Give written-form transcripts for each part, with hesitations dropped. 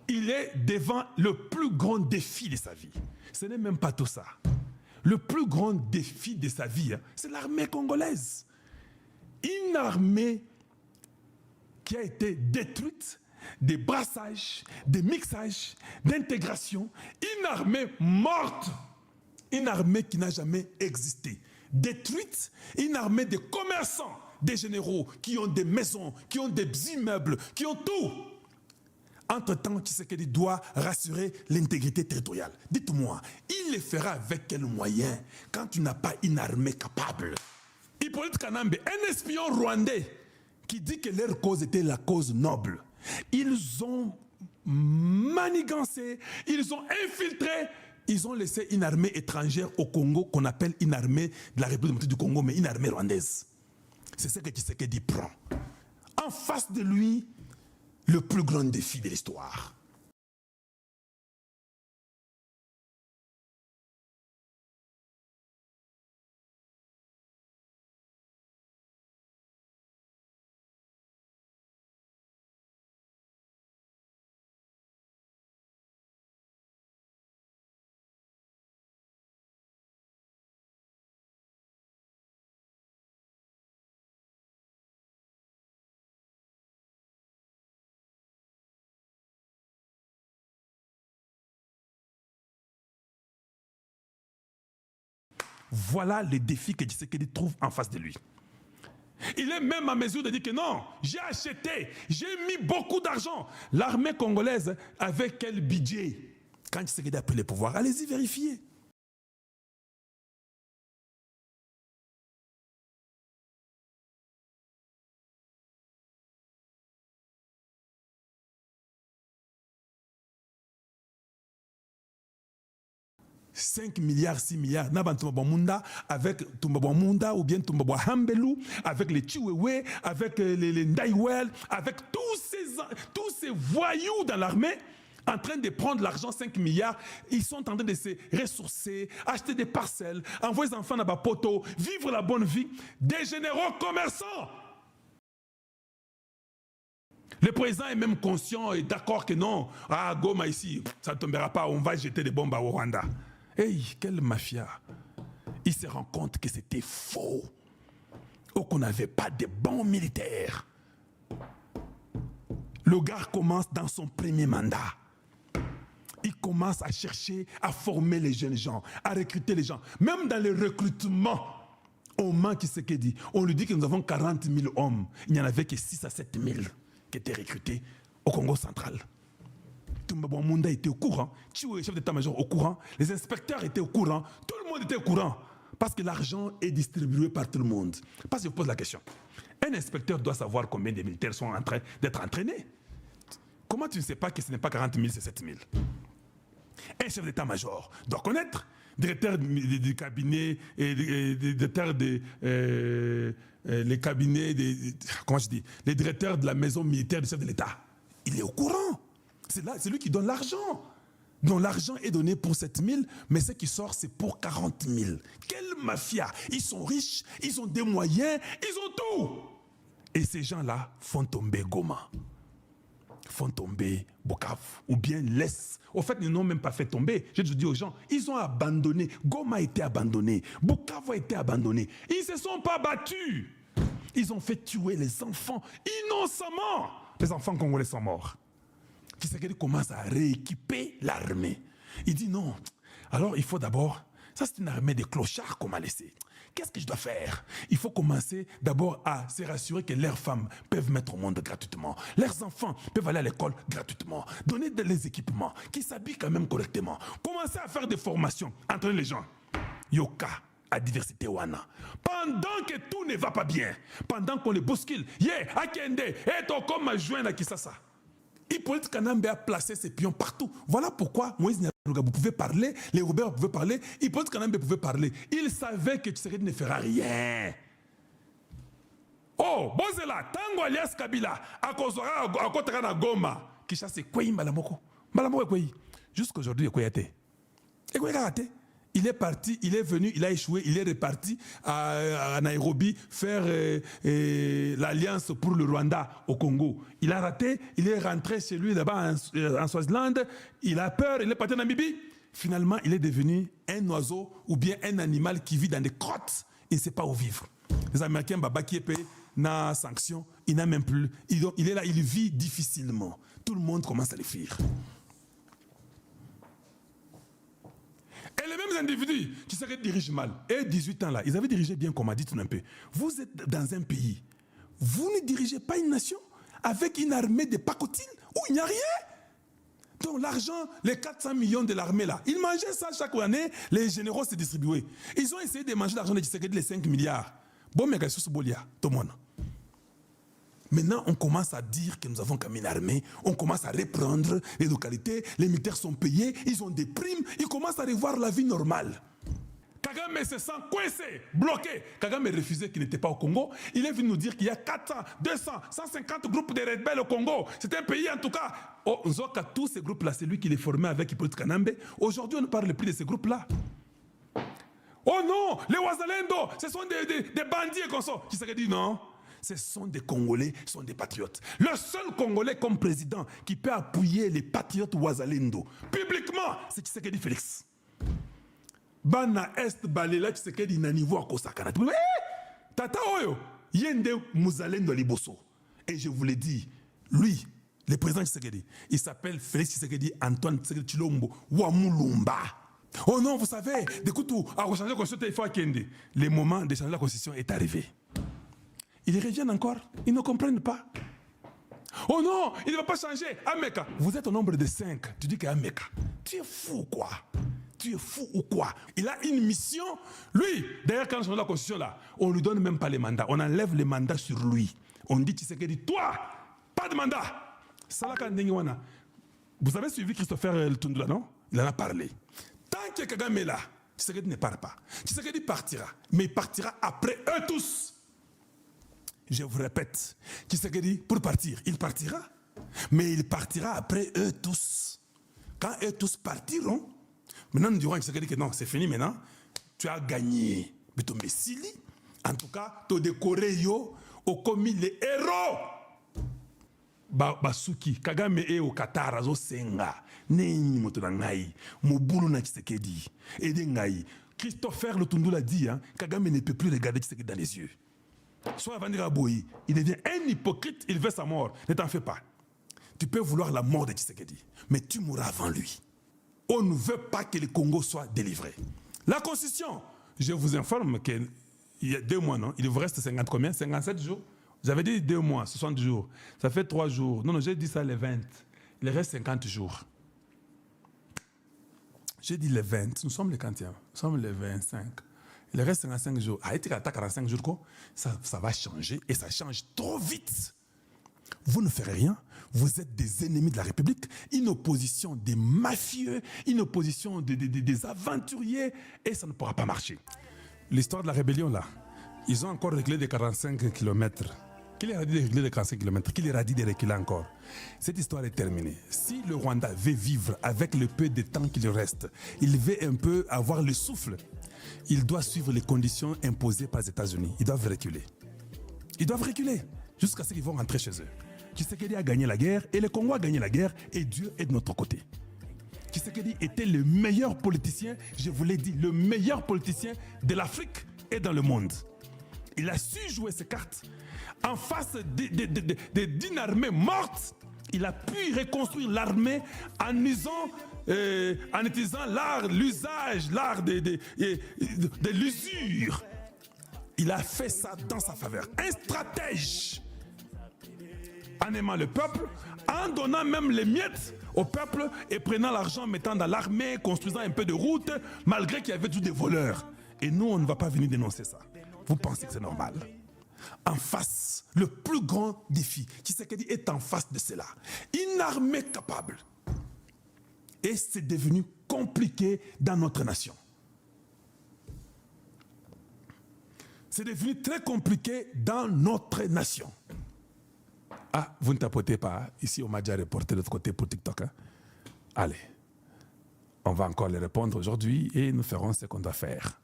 il est devant le plus grand défi de sa vie. Ce n'est même pas tout ça. Le plus grand défi de sa vie, c'est l'armée congolaise. Une armée qui a été détruite, des brassages, des mixages, d'intégration. Une armée morte. Une armée qui n'a jamais existé. Détruite, une armée de commerçants, des généraux qui ont des maisons, qui ont des immeubles, qui ont tout. Entre-temps, Tshisekedi doit rassurer l'intégrité territoriale. Dites-moi, il le fera avec quels moyens quand tu n'as pas une armée capable? Hippolyte Kanambe, un espion rwandais qui dit que leur cause était la cause noble. Ils ont manigancé, ils ont infiltré, ils ont laissé une armée étrangère au Congo qu'on appelle une armée de la République du Congo, mais une armée rwandaise. C'est ce que Tshisekedi prend. En face de lui, le plus grand défi de l'histoire. Voilà le défi que Tshisekedi trouve en face de lui. Il est même à mesure de dire que non, j'ai acheté, j'ai mis beaucoup d'argent. L'armée congolaise, avec quel budget? Quand Tshisekedi a pris le pouvoir, allez-y vérifier. « 5 milliards, 6 milliards, avec Tumbabwamunda ou bien Tumbabwahambelu, avec les Chiwewe, avec les Ndaiwel, avec tous ces voyous dans l'armée, en train de prendre l'argent, 5 milliards, ils sont en train de se ressourcer, acheter des parcelles, envoyer les enfants à Bapoto, vivre la bonne vie, des généraux commerçants. Le président est même conscient et d'accord que non, à Goma ici, ça ne tombera pas, on va jeter des bombes au Rwanda. Hey, quelle mafia! Il se rend compte que c'était faux, ou qu'on n'avait pas de bons militaires. Le gars commence dans son premier mandat. Il commence à chercher à former les jeunes gens, à recruter les gens. Même dans le recrutement, on manque ce qu'il dit. On lui dit que nous avons 40 000 hommes. Il n'y en avait que 6 à 7 000 qui étaient recrutés au Congo central. Tumbabwamunda était au courant, Chiwe, chef d'état-major, au courant, les inspecteurs étaient au courant, tout le monde était au courant. Parce que l'argent est distribué par tout le monde. Parce que je vous pose la question. Un inspecteur doit savoir combien de militaires sont en train d'être entraînés. Comment tu ne sais pas que ce n'est pas 40 000, c'est 7 000? Un chef d'état-major doit connaître, directeur du cabinet, directeur les cabinets, comment je dis, les directeurs de la maison militaire du chef de l'État. Il est au courant. C'est lui qui donne l'argent. Donc l'argent est donné pour 7 000, mais ce qui sort, c'est pour 40 000. Quelle mafia! Ils sont riches, ils ont des moyens, ils ont tout. Et ces gens-là font tomber Goma, font tomber Bukavu, ou bien laissent. Au fait, ils n'ont même pas fait tomber. Je dis aux gens, ils ont abandonné. Goma a été abandonné, Bukavu a été abandonné. Ils ne se sont pas battus. Ils ont fait tuer les enfants innocemment. Les enfants congolais sont morts. Tshisekedi commence à rééquiper l'armée. Il dit non. Alors il faut d'abord, ça c'est une armée de clochards qu'on m'a laissé. Qu'est-ce que je dois faire? Il faut commencer d'abord à se rassurer que leurs femmes peuvent mettre au monde gratuitement. Leurs enfants peuvent aller à l'école gratuitement. Donner des équipements, qu'ils s'habillent quand même correctement. Commencer à faire des formations, entraîner les gens. Yoka, à diversité wana. Pendant que tout ne va pas bien, pendant qu'on les bouscule, Akende, et ton comme à joindre à Kisasa. Hippolyte Kanambe a placé ses pions partout. Voilà pourquoi Moïse Nyarugabo pouvait parler, les Robert pouvaient parler, Hippolyte Kanambe pouvait parler. Il savait que Tshisekedi ne fera rien. Oh, Bozela, Tango alias Kabila, Akozora, Akotara na Goma, Kishase Kwei Malamoko. Malamoko Kwei. Jusqu'aujourd'hui, Kwei Ate. Et Kwei Karate. Il est parti, il est venu, il a échoué, il est reparti à Nairobi faire l'alliance pour le Rwanda au Congo. Il a raté, il est rentré chez lui là-bas en Swaziland, il a peur, il est parti en Namibie. Finalement, il est devenu un oiseau ou bien un animal qui vit dans des grottes. Il ne sait pas où vivre. Les Américains, Baba qui est payé, n'a sanction, il n'a même plus. Il est là, il vit difficilement. Tout le monde commence à le fuir. Et les mêmes individus qui se dirigent mal, et 18 ans là, ils avaient dirigé bien comme a dit tout un peu. Vous êtes dans un pays, vous ne dirigez pas une nation avec une armée de pacotines où il n'y a rien. Donc l'argent, les 400 millions de l'armée là, ils mangeaient ça chaque année, les généraux se distribuaient. Ils ont essayé de manger l'argent de Tshisekedi, les 5 milliards. Bon, mais qu'est-ce que Bolia, tout le monde. Maintenant, on commence à dire que nous avons comme une armée, on commence à reprendre les localités, les militaires sont payés, ils ont des primes, ils commencent à revoir la vie normale. Kagame se sent coincé, bloqué. Kagame refusait qu'il n'était pas au Congo. Il est venu nous dire qu'il y a 400, 200, 150 groupes de rebelles au Congo. C'est un pays en tout cas. Oh, Nzoka, tous ces groupes-là, c'est lui qui les formait avec Hippolyte Kanambe. Aujourd'hui, on ne parle plus de ces groupes-là. Oh non, les Wazalendo, ce sont des bandits et consorts. Qui s'est dit non? Ce sont des Congolais, ce sont des patriotes. Le seul Congolais comme président qui peut appuyer les patriotes Wazalendo publiquement, c'est Tshisekedi Félix. Bana Est Balela Tshisekedi Nanivo Akosakana. Tata Oyo, Yende Muzalendo Liboso. Et je vous l'ai dit, lui, le président Tshisekedi, il s'appelle Félix Tshisekedi Antoine Tshisekedi Chilombo Wamulumba. Oh non, vous savez, d'écoute, à changer la constitution, il faut Akende. Le moment de changer la constitution est arrivé. Ils reviennent encore, ils ne comprennent pas. Oh non, il ne va pas changer. Ameka, vous êtes au nombre de 5. Tu dis qu'Ameka, tu es fou quoi? Tu es fou ou quoi? Il a une mission. Lui, d'ailleurs, quand on change la constitution là, on ne lui donne même pas les mandats. On enlève les mandats sur lui. On dit Tshisekedi, toi, pas de mandat. Salaka Ndengiwana. Vous avez suivi Christopher Lutundula, non? Il en a parlé. Tant que Kagame est là, Tshisekedi ne part pas. Tshisekedi partira, mais il partira après eux tous. Je vous répète, Tshisekedi, pour partir, il partira, mais il partira après eux tous. Quand eux tous partiront, maintenant nous dirons à Tshisekedi que non, c'est fini maintenant, tu as gagné. Mais ton Messili, en tout cas, tu as décoré yo, au commis les héros. Basuki, Kagame est au Qatar, azo senga, neni motonangai, mobulu na Tshisekedi, edengai. Christopher Lutundula dit, hein, Kagame ne peut plus regarder Tshisekedi dans les yeux. Soit avant de Boyi, il devient un hypocrite, il veut sa mort. Ne t'en fais pas. Tu peux vouloir la mort de Tshisekedi, mais tu mourras avant lui. On ne veut pas que le Congo soit délivré. La Constitution, je vous informe qu'il y a 2 mois, non? Il vous reste 50 combien? 57 jours? J'avais dit 2 mois, 60 jours. Ça fait 3 jours. Non, j'ai dit ça les 20. Il reste 50 jours. J'ai dit les 20. Nous sommes les 40e. Nous sommes les 25. Il reste 55 jours. Arrêtez qu'à 45 jours, quoi. Ça va changer et ça change trop vite. Vous ne ferez rien. Vous êtes des ennemis de la République. Une opposition des mafieux, une opposition des aventuriers et ça ne pourra pas marcher. L'histoire de la rébellion, là, ils ont encore réglé des 45 km. Qui leur a dit de régler les 45 km? Qui leur a dit de reculer encore? Cette histoire est terminée. Si le Rwanda veut vivre avec le peu de temps qu'il reste, il veut un peu avoir le souffle, il doit suivre les conditions imposées par les États-Unis. Ils doivent reculer. Ils doivent reculer jusqu'à ce qu'ils vont rentrer chez eux. Tshisekedi a gagné la guerre et le Congo a gagné la guerre et Dieu est de notre côté. Tshisekedi était le meilleur politicien, je vous l'ai dit, le meilleur politicien de l'Afrique et dans le monde. Il a su jouer ses cartes. En face d'une armée morte, il a pu reconstruire l'armée en utilisant l'art, l'usage, l'art de l'usure. Il a fait ça dans sa faveur. Un stratège. En aimant le peuple, en donnant même les miettes au peuple et prenant l'argent, mettant dans l'armée, construisant un peu de route, malgré qu'il y avait tous des voleurs. Et nous, on ne va pas venir dénoncer ça. Vous pensez que c'est normal? En face, le plus grand défi, Tshisekedi est en face de cela. Une armée capable. Et c'est devenu compliqué dans notre nation. C'est devenu très compliqué dans notre nation. Ah, vous ne tapotez pas. Ici, on m'a déjà reporté de l'autre côté pour TikTok. Hein? Allez. On va encore les répondre aujourd'hui et nous ferons ce qu'on doit faire.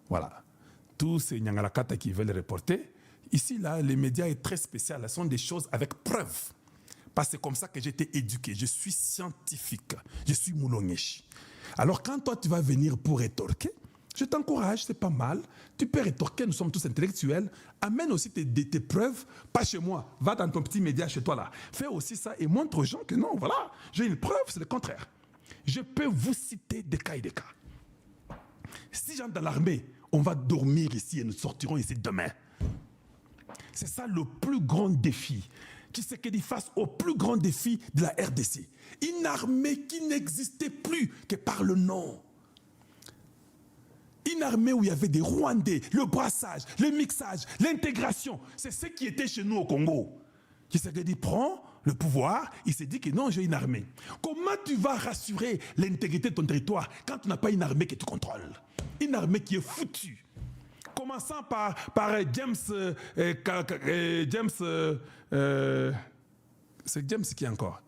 Voilà. Tous ces Nyangalakata qui veulent reporter, ici, là, les médias sont très spéciaux. Ce sont des choses avec preuves. Parce que c'est comme ça que j'ai été éduqué. Je suis scientifique. Je suis Moulongeshi. Alors, quand toi, tu vas venir pour rétorquer, je t'encourage, c'est pas mal. Tu peux rétorquer, nous sommes tous intellectuels. Amène aussi tes preuves, pas chez moi. Va dans ton petit média chez toi là. Fais aussi ça et montre aux gens que non, voilà, j'ai une preuve, c'est le contraire. Je peux vous citer des cas et des cas. Si j'entre dans l'armée, on va dormir ici et nous sortirons ici demain. C'est ça le plus grand défi. Qui c'est qu'il face au plus grand défi de la RDC. Une armée qui n'existait plus que par le nom. Une armée où il y avait des Rwandais, le brassage, le mixage, l'intégration. C'est ce qui était chez nous au Congo. Qui s'est dit, prend le pouvoir, il s'est dit que non, j'ai une armée. Comment tu vas rassurer l'intégrité de ton territoire quand tu n'as pas une armée que tu contrôles? Une armée qui est foutue. Commençant par James, c'est James qui est encore.